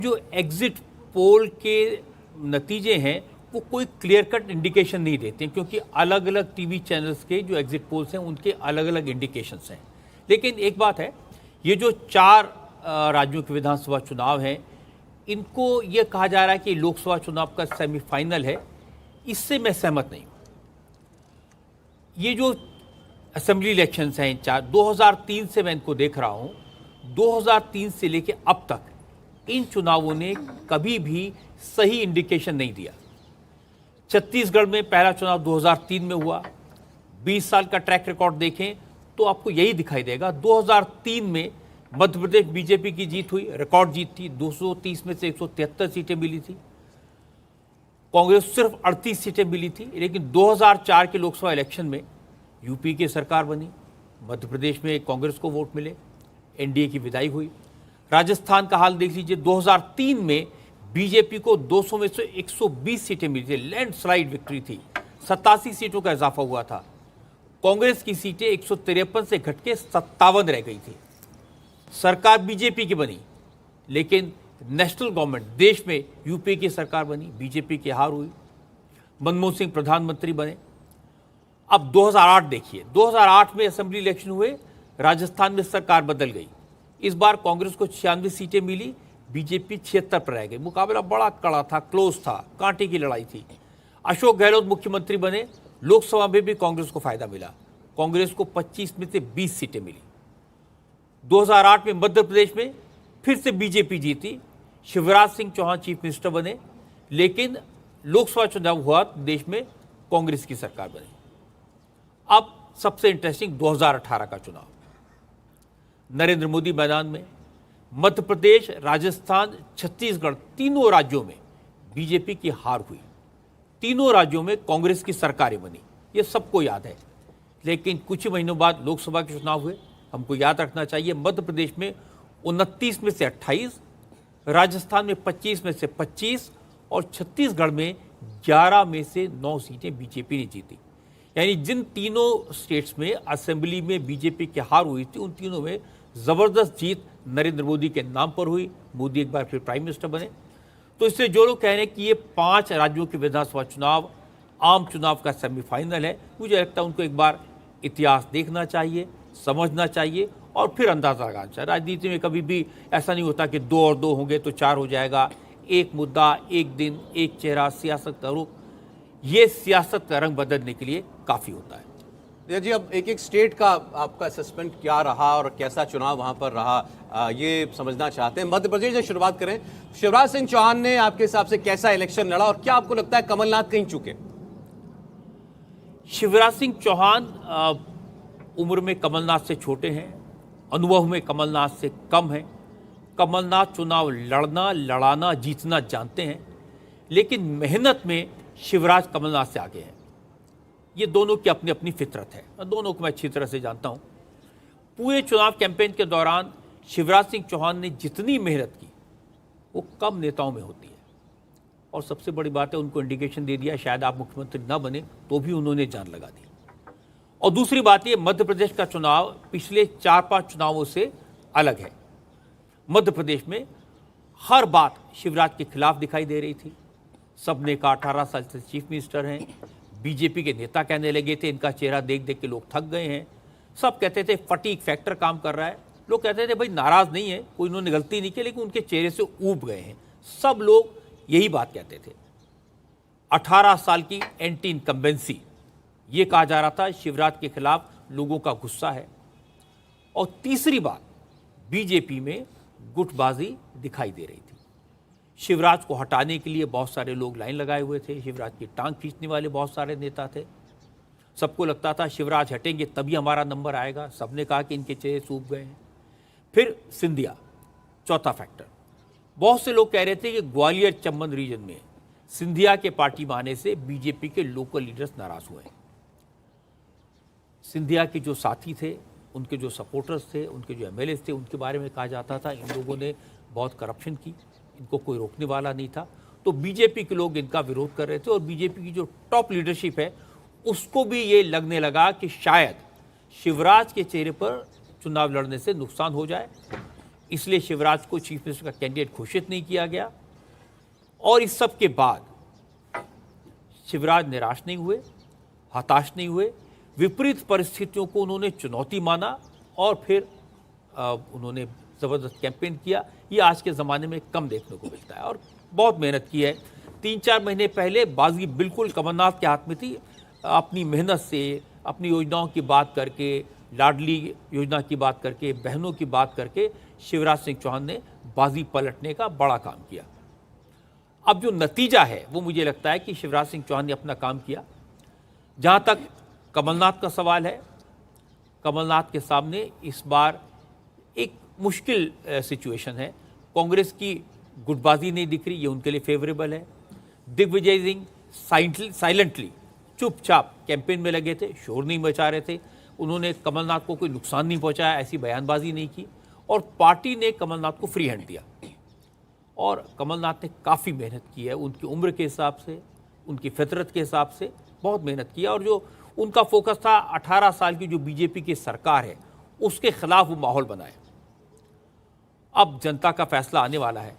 जो exit poll के नतीजे हैं वो कोई क्लियर कट इंडिकेशन नहीं देते हैं, क्योंकि अलग अलग टीवी चैनल्स के जो एग्जिट पोल्स हैं उनके अलग अलग इंडिकेशंस हैं। लेकिन एक बात है, ये जो 4 राज्यों के विधानसभा चुनाव हैं, इनको ये कहा जा रहा है कि लोकसभा चुनाव का सेमीफाइनल है, इससे मैं सहमत नहीं हूँ। ये जो असेंबली इलेक्शंस हैं 2003 से मैं इनको देख रहा हूँ, 2003 से लेके अब तक इन चुनावों ने कभी भी सही इंडिकेशन नहीं दिया। छत्तीसगढ़ में पहला चुनाव 2003 में हुआ, 20 साल का ट्रैक रिकॉर्ड देखें तो आपको यही दिखाई देगा। 2003 में मध्य प्रदेश बीजेपी की जीत हुई, रिकॉर्ड जीत थी, 230 में से 173 सीटें मिली थी। कांग्रेस सिर्फ 38 सीटें मिली थी। लेकिन 2004 के लोकसभा इलेक्शन में यूपी की सरकार बनी, मध्य प्रदेश में कांग्रेस को वोट मिले, एनडीए की विदाई हुई। राजस्थान का हाल देख लीजिए, 2003 में बीजेपी को 200 में से 120 सीटें मिली थी, लैंडस्लाइड विक्ट्री थी, 87 सीटों का इजाफा हुआ था। कांग्रेस की सीटें 153 से घट के 57 रह गई थी। सरकार बीजेपी की बनी, लेकिन नेशनल गवर्नमेंट देश में यूपी की सरकार बनी, बीजेपी की हार हुई, मनमोहन सिंह प्रधानमंत्री बने। अब 2008 देखिए, 2008 में असेंबली इलेक्शन हुए, राजस्थान में सरकार बदल गई। इस बार कांग्रेस को 96 सीटें मिली, बीजेपी 76 पर रह गई। मुकाबला बड़ा कड़ा था, क्लोज था, कांटे की लड़ाई थी। अशोक गहलोत मुख्यमंत्री बने, लोकसभा में भी कांग्रेस को फायदा मिला, कांग्रेस को 25 में से 20 सीटें मिली। 2008 में मध्य प्रदेश में फिर से बीजेपी जीती, शिवराज सिंह चौहान चीफ मिनिस्टर बने, लेकिन लोकसभा चुनाव हुआ, देश में कांग्रेस की सरकार बनी। अब सबसे इंटरेस्टिंग 2018 का चुनाव, नरेंद्र मोदी मैदान में, मध्य प्रदेश, राजस्थान, छत्तीसगढ़, तीनों राज्यों में बीजेपी की हार हुई, तीनों राज्यों में कांग्रेस की सरकारें बनी, ये सबको याद है। लेकिन कुछ ही महीनों बाद लोकसभा के चुनाव हुए। हमको याद रखना चाहिए, मध्य प्रदेश में 29 में से 28, राजस्थान में 25 में से 25 और छत्तीसगढ़ में 11 में से 9 सीटें बीजेपी ने जीती। यानी जिन तीनों स्टेट्स में असेंबली में बीजेपी की हार हुई थी, उन तीनों में जबरदस्त जीत नरेंद्र मोदी के नाम पर हुई। मोदी एक बार फिर प्राइम मिनिस्टर बने। तो इससे जो लोग कह रहे हैं कि ये 5 राज्यों के विधानसभा चुनाव आम चुनाव का सेमीफाइनल है, मुझे लगता है उनको एक बार इतिहास देखना चाहिए, समझना चाहिए और फिर अंदाजा लगाना चाहिए। राजनीति में कभी भी ऐसा नहीं होता कि 2 और 2 होंगे तो 4 हो जाएगा। एक मुद्दा, एक दिन, एक चेहरा, सियासत का रुख, ये सियासत का रंग बदलने के लिए काफ़ी होता है। जी, अब एक एक स्टेट का आपका असेसमेंट क्या रहा और कैसा चुनाव वहां पर रहा, ये समझना चाहते हैं। मध्य प्रदेश से शुरुआत करें। शिवराज सिंह चौहान ने आपके हिसाब से कैसा इलेक्शन लड़ा और क्या आपको लगता है कमलनाथ कहीं चुके? शिवराज सिंह चौहान उम्र में कमलनाथ से छोटे हैं, अनुभव में कमलनाथ से कम है। कमलनाथ चुनाव लड़ना, लड़ाना, जीतना जानते हैं, लेकिन मेहनत में शिवराज कमलनाथ से आगे हैं। ये दोनों की अपनी अपनी फितरत है, दोनों को मैं अच्छी तरह से जानता हूँ। पूरे चुनाव कैंपेन के दौरान शिवराज सिंह चौहान ने जितनी मेहनत की वो कम नेताओं में होती है। और सबसे बड़ी बात है, उनको इंडिकेशन दे दिया शायद आप मुख्यमंत्री ना बने, तो भी उन्होंने जान लगा दी। और दूसरी बात ये, मध्य प्रदेश का चुनाव पिछले 4-5 चुनावों से अलग है। मध्य प्रदेश में हर बात शिवराज के खिलाफ दिखाई दे रही थी। सबने कहा 18 साल से चीफ मिनिस्टर हैं। बीजेपी के नेता कहने लगे थे इनका चेहरा देख देख के लोग थक गए हैं। सब कहते थे फटीक फैक्टर काम कर रहा है। लोग कहते थे भाई नाराज नहीं है, कोई इन्होंने गलती नहीं की, लेकिन उनके चेहरे से ऊब गए हैं। सब लोग यही बात कहते थे। 18 साल की एंटी इनकम्बेंसी, ये कहा जा रहा था शिवराज के खिलाफ लोगों का गुस्सा है। और तीसरी बात, बीजेपी में गुटबाजी दिखाई दे रही थी। शिवराज को हटाने के लिए बहुत सारे लोग लाइन लगाए हुए थे, शिवराज की टांग खींचने वाले बहुत सारे नेता थे। सबको लगता था शिवराज हटेंगे तभी हमारा नंबर आएगा। सबने कहा कि इनके चेहरे सूख गए हैं। फिर सिंधिया, चौथा फैक्टर। बहुत से लोग कह रहे थे कि ग्वालियर चंबल रीजन में सिंधिया के पार्टी में आने से बीजेपी के लोकल लीडर्स नाराज हुए। सिंधिया के जो साथी थे, उनके जो सपोर्टर्स थे, उनके जो एमएलए थे, उनके बारे में कहा जाता था इन लोगों ने बहुत करप्शन की, इनको कोई रोकने वाला नहीं था। तो बीजेपी के लोग इनका विरोध कर रहे थे। और बीजेपी की जो टॉप लीडरशिप है उसको भी ये लगने लगा कि शायद शिवराज के चेहरे पर चुनाव लड़ने से नुकसान हो जाए, इसलिए शिवराज को चीफ मिनिस्टर का कैंडिडेट घोषित नहीं किया गया। और इस सब के बाद शिवराज निराश नहीं हुए, हताश नहीं हुए, विपरीत परिस्थितियों को उन्होंने चुनौती माना और फिर उन्होंने ज़बरदस्त कैंपेन किया। ये आज के ज़माने में कम देखने को मिलता है और बहुत मेहनत की है। 3-4 महीने पहले बाजी बिल्कुल कमलनाथ के हाथ में थी। अपनी मेहनत से, अपनी योजनाओं की बात करके, लाडली योजना की बात करके, बहनों की बात करके शिवराज सिंह चौहान ने बाजी पलटने का बड़ा काम किया। अब जो नतीजा है वो मुझे लगता है कि शिवराज सिंह चौहान ने अपना काम किया। जहाँ तक कमलनाथ का सवाल है, कमलनाथ के सामने इस बार एक मुश्किल सिचुएशन है। कांग्रेस की गुटबाजी नहीं दिख रही, ये उनके लिए फेवरेबल है। दिग्विजय सिंह साइलेंटली चुपचाप कैंपेन में लगे थे, शोर नहीं मचा रहे थे। उन्होंने कमलनाथ को कोई नुकसान नहीं पहुंचाया, ऐसी बयानबाजी नहीं की और पार्टी ने कमलनाथ को फ्री हैंड दिया। और कमलनाथ ने काफ़ी मेहनत की है, उनकी उम्र के हिसाब से, उनकी फितरत के हिसाब से बहुत मेहनत किया। और जो उनका फोकस था 18 साल की जो बीजेपी की सरकार है उसके खिलाफ वो माहौल बनाए। अब जनता का फैसला आने वाला है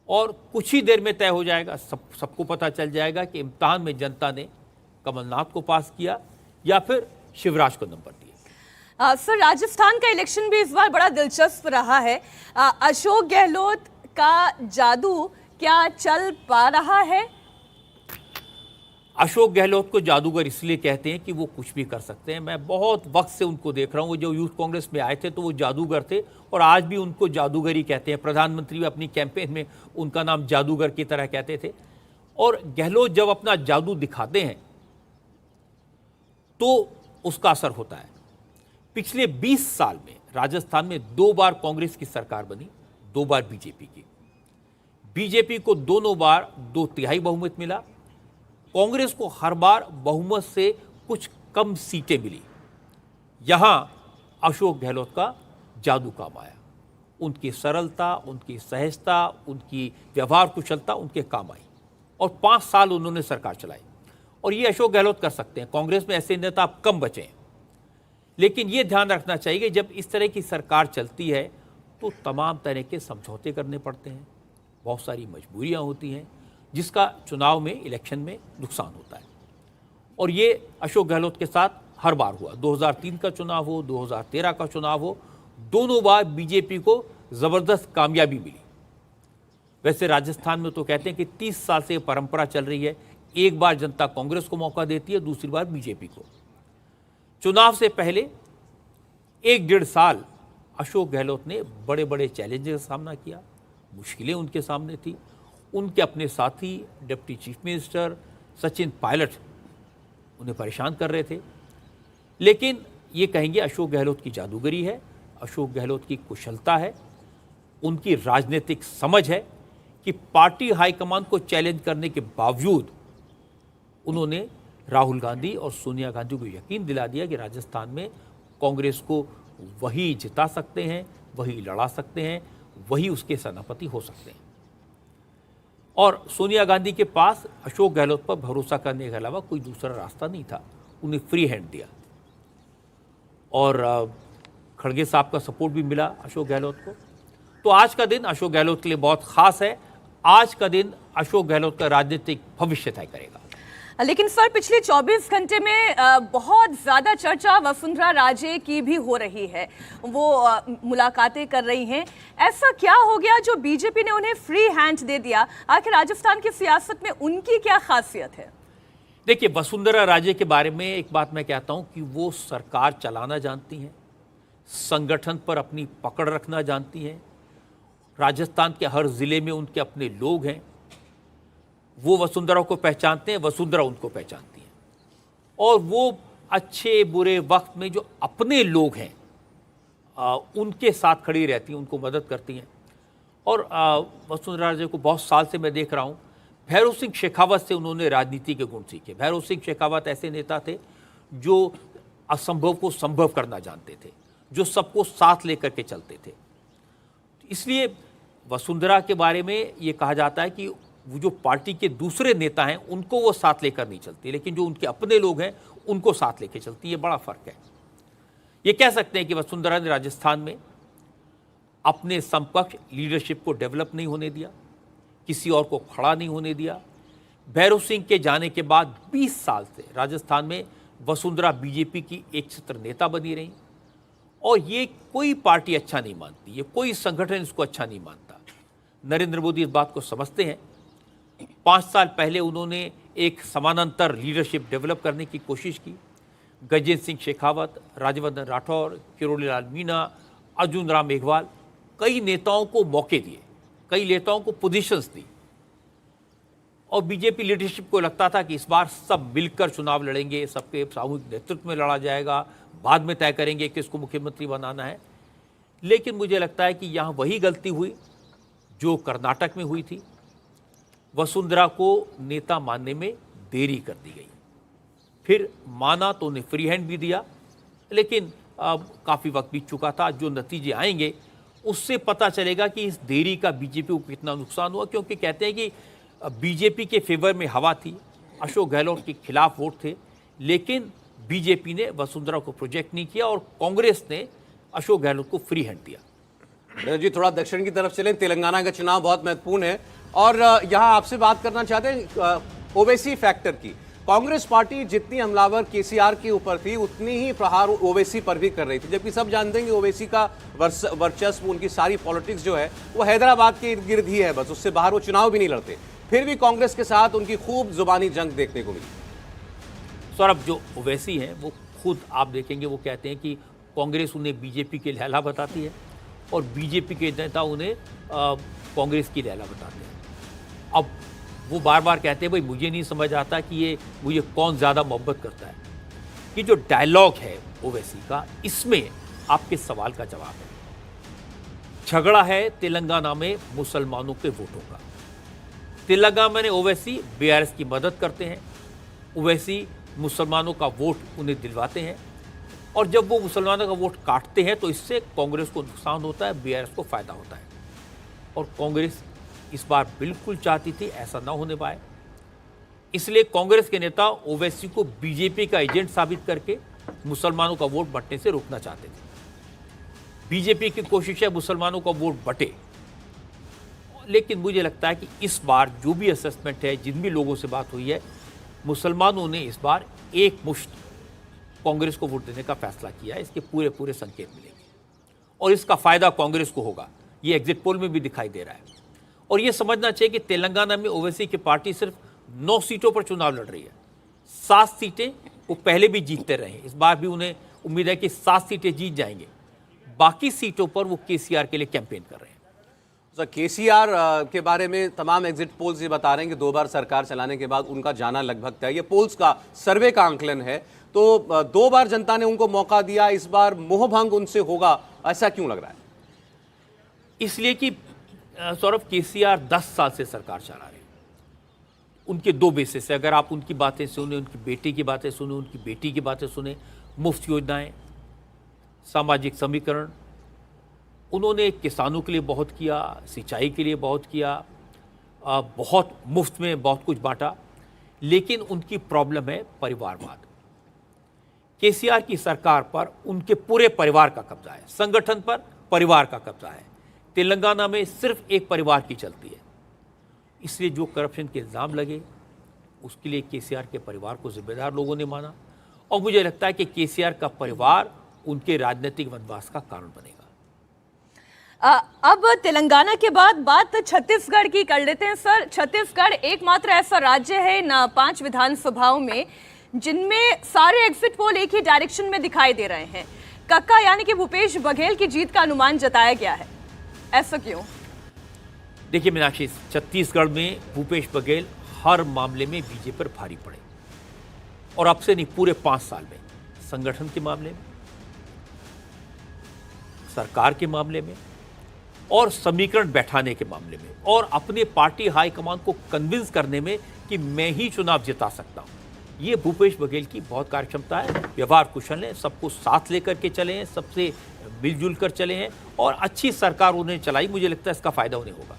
और कुछ ही देर में तय हो जाएगा, सबको पता चल जाएगा कि इम्तिहान में जनता ने कमलनाथ को पास किया या फिर शिवराज को नंबर दिए। सर, राजस्थान का इलेक्शन भी इस बार बड़ा दिलचस्प रहा है। अशोक गहलोत का जादू क्या चल पा रहा है? अशोक गहलोत को जादूगर इसलिए कहते हैं कि वो कुछ भी कर सकते हैं। मैं बहुत वक्त से उनको देख रहा हूँ। वो जो यूथ कांग्रेस में आए थे तो वो जादूगर थे और आज भी उनको जादूगर ही कहते हैं। प्रधानमंत्री भी अपनी कैंपेन में उनका नाम जादूगर की तरह कहते थे। और गहलोत जब अपना जादू दिखाते हैं तो उसका असर होता है। पिछले 20 साल में राजस्थान में 2 बार कांग्रेस की सरकार बनी, 2 बार बीजेपी की। बीजेपी को दोनों बार 2/3 बहुमत मिला, कांग्रेस को हर बार बहुमत से कुछ कम सीटें मिली। यहां अशोक गहलोत का जादू काम आया। उनकी सरलता, उनकी सहजता, उनकी व्यवहार कुशलता उनके काम आई और 5 साल उन्होंने सरकार चलाई। और ये अशोक गहलोत कर सकते हैं। कांग्रेस में ऐसे नेता अब कम बचे हैं। लेकिन ये ध्यान रखना चाहिए कि जब इस तरह की सरकार चलती है तो तमाम तरह के समझौते करने पड़ते हैं, बहुत सारी मजबूरियां होती हैं, जिसका चुनाव में, इलेक्शन में नुकसान होता है। और ये अशोक गहलोत के साथ हर बार हुआ। 2003 का चुनाव हो, 2013 का चुनाव हो, दोनों बार बीजेपी को ज़बरदस्त कामयाबी मिली। वैसे राजस्थान में तो कहते हैं कि 30 साल से ये परंपरा चल रही है, एक बार जनता कांग्रेस को मौका देती है, दूसरी बार बीजेपी को। चुनाव से पहले 1-1.5 साल अशोक गहलोत ने बड़े बड़े चैलेंजेस का सामना किया, मुश्किलें उनके सामने थी। उनके अपने साथी deputy chief minister Sachin Pilot उन्हें परेशान कर रहे थे। लेकिन ये कहेंगे अशोक गहलोत की जादूगरी है, अशोक गहलोत की कुशलता है, उनकी राजनीतिक समझ है कि पार्टी हाईकमान को चैलेंज करने के बावजूद उन्होंने राहुल गांधी और सोनिया गांधी को यकीन दिला दिया कि राजस्थान में कांग्रेस को वही जिता सकते हैं, वही लड़ा सकते हैं, वही उसके सेनापति हो सकते हैं। और सोनिया गांधी के पास अशोक गहलोत पर भरोसा करने के अलावा कोई दूसरा रास्ता नहीं था। उन्हें फ्री हैंड दिया और खड़गे साहब का सपोर्ट भी मिला अशोक गहलोत को। तो आज का दिन अशोक गहलोत के लिए बहुत खास है। आज का दिन अशोक गहलोत का राजनीतिक भविष्य तय करेगा। लेकिन सर, पिछले 24 घंटे में बहुत ज्यादा चर्चा वसुंधरा राजे की भी हो रही है। वो मुलाकातें कर रही हैं। ऐसा क्या हो गया जो बीजेपी ने उन्हें फ्री हैंड दे दिया? आखिर राजस्थान की सियासत में उनकी क्या खासियत है? देखिए, वसुंधरा राजे के बारे में एक बात मैं कहता हूं कि वो सरकार चलाना जानती हैं, संगठन पर अपनी पकड़ रखना जानती हैं। राजस्थान के हर जिले में उनके अपने लोग हैं। वो वसुंधरा को पहचानते हैं, वसुंधरा उनको पहचानती है। और वो अच्छे बुरे वक्त में जो अपने लोग हैं उनके साथ खड़ी रहती हैं, उनको मदद करती हैं। और वसुंधरा राजे को बहुत साल से मैं देख रहा हूँ। भैरव सिंह शेखावत से उन्होंने राजनीति के गुण सीखे। भैरव सिंह शेखावत ऐसे नेता थे जो असंभव को संभव करना जानते थे, जो सबको साथ लेकर के चलते थे। इसलिए वसुंधरा के बारे में ये कहा जाता है कि वो जो पार्टी के दूसरे नेता हैं उनको वो साथ लेकर नहीं चलती, लेकिन जो उनके अपने लोग हैं उनको साथ लेकर चलती है। बड़ा फर्क है। ये कह सकते हैं कि वसुंधरा ने राजस्थान में अपने समकक्ष लीडरशिप को डेवलप नहीं होने दिया, किसी और को खड़ा नहीं होने दिया। भैरव सिंह के जाने के बाद 20 साल से राजस्थान में वसुंधरा बीजेपी की एक छत्र नेता बनी रही और ये कोई पार्टी अच्छा नहीं मानती, ये कोई संगठन इसको अच्छा नहीं मानता। नरेंद्र मोदी इस बात को समझते हैं। 5 साल पहले उन्होंने एक समानांतर लीडरशिप डेवलप करने की कोशिश की। गजेंद्र सिंह शेखावत, राज्यवर्धन राठौर, किरोड़ीलाल मीणा, अर्जुन राम मेघवाल, कई नेताओं को मौके दिए, कई नेताओं को पोजीशंस दी और बीजेपी लीडरशिप को लगता था कि इस बार सब मिलकर चुनाव लड़ेंगे, सबके सामूहिक नेतृत्व में लड़ा जाएगा, बाद में तय करेंगे किसको मुख्यमंत्री बनाना है। लेकिन मुझे लगता है कि यहाँ वही गलती हुई जो कर्नाटक में हुई थी। वसुंधरा को नेता मानने में देरी कर दी गई, फिर माना तो उन्हें फ्री हैंड भी दिया, लेकिन काफ़ी वक्त बीत चुका था। जो नतीजे आएंगे उससे पता चलेगा कि इस देरी का बीजेपी को कितना नुकसान हुआ, क्योंकि कहते हैं कि बीजेपी के फेवर में हवा थी, अशोक गहलोत के खिलाफ वोट थे, लेकिन बीजेपी ने वसुंधरा को प्रोजेक्ट नहीं किया और कांग्रेस ने अशोक गहलोत को फ्री हैंड दिया। जी थोड़ा दक्षिण की तरफ चलें। तेलंगाना का चुनाव बहुत महत्वपूर्ण है और यहाँ आपसे बात करना चाहते हैं ओवैसी फैक्टर की। कांग्रेस पार्टी जितनी हमलावर केसीआर के ऊपर थी उतनी ही प्रहार ओवैसी पर भी कर रही थी, जबकि सब जानते हैं कि ओवैसी का वर्चस्व, उनकी सारी पॉलिटिक्स जो है वो हैदराबाद के इर्द गिर्द ही है, बस उससे बाहर वो चुनाव भी नहीं लड़ते। फिर भी कांग्रेस के साथ उनकी खूब जुबानी जंग देखने को मिली। सौरभ, जो ओवैसी हैं वो खुद आप देखेंगे वो कहते हैं कि कांग्रेस उन्हें बीजेपी के लैला बताती है और बीजेपी के नेता उन्हें कांग्रेस की लैला बताते हैं। अब वो बार बार कहते हैं भाई मुझे नहीं समझ आता कि ये मुझे कौन ज़्यादा मोहब्बत करता है। कि जो डायलॉग है ओवैसी का, इसमें आपके सवाल का जवाब है। झगड़ा है तेलंगाना में मुसलमानों के वोटों का। तेलंगाना में ओवैसी बीआरएस की मदद करते हैं, ओवैसी मुसलमानों का वोट उन्हें दिलवाते हैं और जब वो मुसलमानों का वोट काटते हैं तो इससे कांग्रेस को नुकसान होता है, बीआरएस को फायदा होता है। और कांग्रेस इस बार बिल्कुल चाहती थी ऐसा ना होने पाए, इसलिए कांग्रेस के नेता ओवैसी को बीजेपी का एजेंट साबित करके मुसलमानों का वोट बंटने से रोकना चाहते थे। बीजेपी की कोशिश है मुसलमानों का वोट बटे, लेकिन मुझे लगता है कि इस बार जो भी असेसमेंट है, जिन भी लोगों से बात हुई है, मुसलमानों ने इस बार एक मुश्त कांग्रेस को वोट देने का फैसला किया है। इसके पूरे पूरे संकेत मिलेंगे और इसका फायदा कांग्रेस को होगा, ये एग्जिट पोल में भी दिखाई दे रहा है। और ये समझना चाहिए कि तेलंगाना में ओवैसी की पार्टी सिर्फ 9 सीटों पर चुनाव लड़ रही है। 7 सीटें वो पहले भी जीतते रहे, इस बार भी उन्हें उम्मीद है कि 7 सीटें जीत जाएंगे। बाकी सीटों पर वो केसीआर के लिए कैंपेन कर रहे हैं। सर, केसीआर के बारे में तमाम एग्जिट पोल्स ये बता रहे हैं कि 2 बार सरकार चलाने के बाद उनका जाना लगभग तय। ये पोल्स का, सर्वे का आंकलन है, तो 2 बार जनता ने उनको मौका दिया, इस बार मोहभंग उनसे होगा, ऐसा क्यों लग रहा है? इसलिए कि सौरभ, केसीआर 10 साल से सरकार चला रहे हैं। उनके 2 बेसिस है, अगर आप उनकी बातें सुने, उनकी बेटे की बातें सुने, उनकी बेटी की बातें सुने, मुफ्त योजनाएं, सामाजिक समीकरण, उन्होंने किसानों के लिए बहुत किया, सिंचाई के लिए बहुत किया, बहुत मुफ्त में बहुत कुछ बांटा। लेकिन उनकी प्रॉब्लम है परिवारवाद। केसीआर की सरकार पर उनके पूरे परिवार का कब्जा है, संगठन पर परिवार का कब्जा है। तेलंगाना में सिर्फ एक परिवार की चलती है, इसलिए जो करप्शन के इल्ज़ाम लगे उसके लिए केसीआर के परिवार को जिम्मेदार लोगों ने माना और मुझे लगता है कि केसीआर का परिवार उनके राजनीतिक वनवास का कारण बनेगा। अब तेलंगाना के बाद बात छत्तीसगढ़ की कर लेते हैं। सर, छत्तीसगढ़ एकमात्र ऐसा राज्य है इन 5 विधानसभाओं में जिनमें सारे एग्जिट पोल एक ही डायरेक्शन में दिखाई दे रहे हैं। कक्का यानी कि भूपेश बघेल की जीत का अनुमान जताया गया है, ऐसा क्यों? देखिए मीनाक्षी, छत्तीसगढ़ में भूपेश बघेल हर मामले में बीजेपी पर भारी पड़े और अब से नहीं, पूरे 5 साल में, संगठन के मामले में, सरकार के मामले में और समीकरण बैठाने के मामले में और अपने पार्टी हाईकमान को कन्विंस करने में कि मैं ही चुनाव जिता सकता हूं। ये भूपेश बघेल की बहुत कार्यक्षमता है, व्यवहार कुशल है, सबको साथ लेकर के चले हैं, सबसे मिलजुल कर चले हैं और अच्छी सरकार उन्हें चलाई। मुझे लगता है इसका फायदा उन्हें होगा।